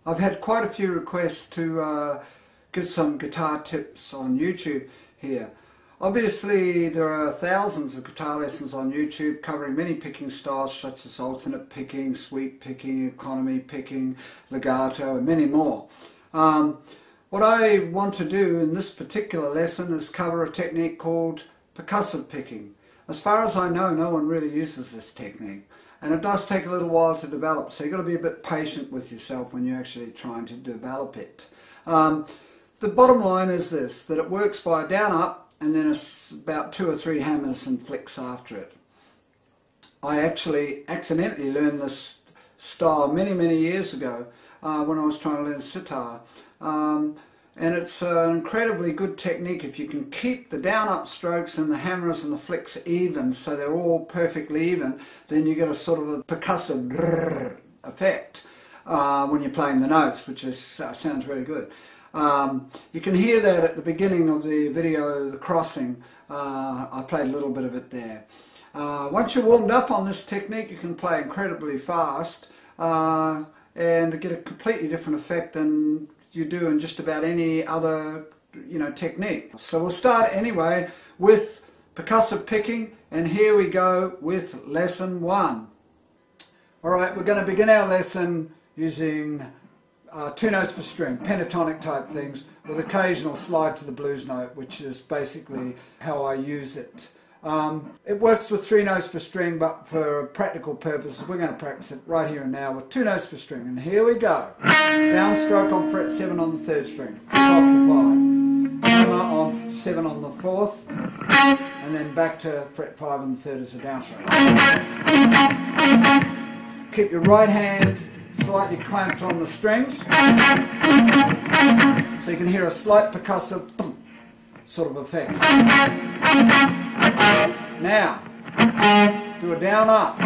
I've had quite a few requests to give some guitar tips on YouTube here. Obviously there are thousands of guitar lessons on YouTube covering many picking styles such as alternate picking, sweep picking, economy picking, legato and many more. What I want to do in this particular lesson is cover a technique called percussive picking. As far as I know, no one really uses this technique. And it does take a little while to develop, so you've got to be a bit patient with yourself when you're actually trying to develop it. The bottom line is this, that it works by a down up and then it's about 2 or 3 hammers and flicks after it. I actually accidentally learned this style many years ago when I was trying to learn sitar. And it's an incredibly good technique if you can keep the down up strokes and the hammers and the flicks even, so they're all perfectly even. Then you get a sort of a percussive effect when you're playing the notes, which is, sounds very good. You can hear that at the beginning of the video, the crossing. I played a little bit of it there. Once you're warmed up on this technique, you can play incredibly fast and get a completely different effect than you do in just about any other technique. So we'll start anyway with percussive picking, and here we go with lesson 1. Alright, we're going to begin our lesson using 2 notes per string, pentatonic type things, with occasional slide to the blues note, which is basically how I use it. It works with 3 notes per string, but for practical purposes we're going to practice it right here and now with 2 notes per string. And here we go. Downstroke on fret 7 on the 3rd string, flick off to 5, hammer on 7 on the 4th, and then back to fret 5 on the 3rd as a downstroke. Keep your right hand slightly clamped on the strings, so you can hear a slight percussive sort of effect. Now, do a down up,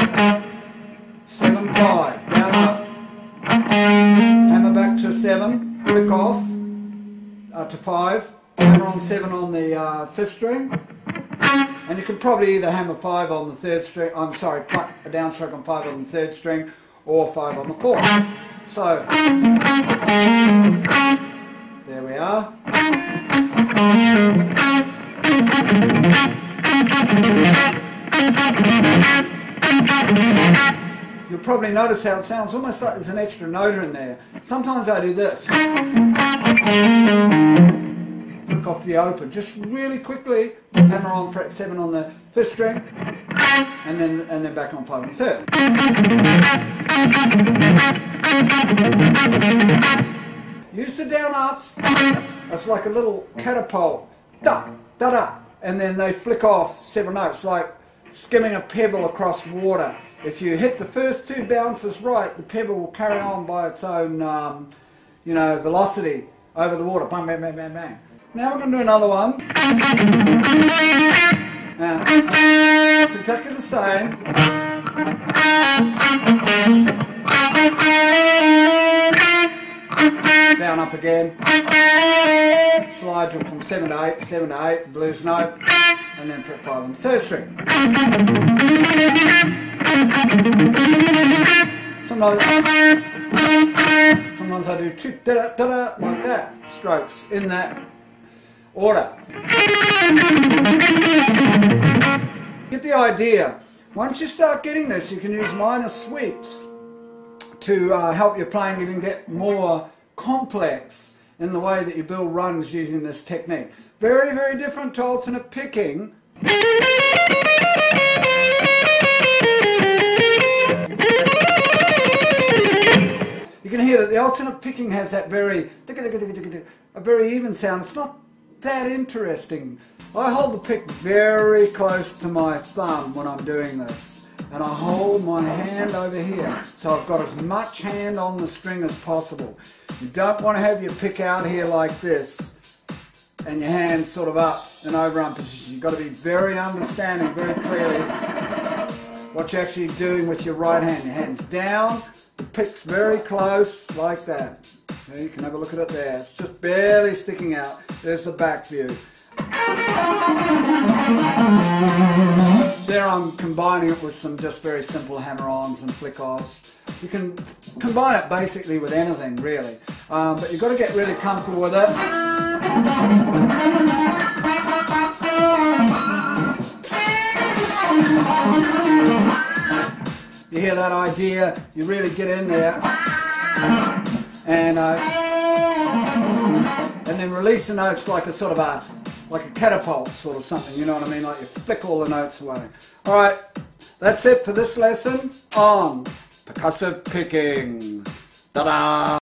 7, 5, down up, hammer back to 7, flick off to 5, hammer on 7 on the 5th string, and you could probably either hammer 5 on the 3rd string, pluck a downstroke on 5 on the 3rd string, or 5 on the 4th. So, there we are. You'll probably notice how it sounds almost like there's an extra note in there. Sometimes I do this. Flick off the open, just really quickly, hammer on fret 7 on the 5th string, and then back on 5 on the 3rd. Use the down ups. It's like a little catapult. Da, da, da. And then they flick off 7 notes, like skimming a pebble across water. If you hit the first 2 bounces right, the pebble will carry on by its own, velocity over the water. Bang, bang, bang, bang, bang. Now we're going to do another one. Now, it's exactly the same. Down up again, slide from 7 to 8, 7 to 8, blues note, and then fret 5 on the 3rd string. Sometimes I do 2 da-da-da-da like that, strokes in that order. Get the idea. Once you start getting this, you can use minor sweeps to help your playing even get more complex in the way that you build runs using this technique. Very different to alternate picking. You can hear that the alternate picking has that very even sound. It's not that interesting. I hold the pick very close to my thumb when I'm doing this, and I hold my hand over here, so I've got as much hand on the string as possible. You don't want to have your pick out here like this and your hand sort of up in overarm position. You've got to be very understanding, very clearly what you're actually doing with your right hand. Your hand's down, the pick's very close, like that. Okay, you can have a look at it there. It's just barely sticking out. There's the back view. There I'm combining it with some just very simple hammer-ons and flick-offs. You can combine it basically with anything really, but you've got to get really comfortable with it. You hear that idea, you really get in there, and then release the notes like a sort of like a catapult sort of something, you know what I mean, like you flick all the notes away. Alright, that's it for this lesson on percussive picking. Ta-da!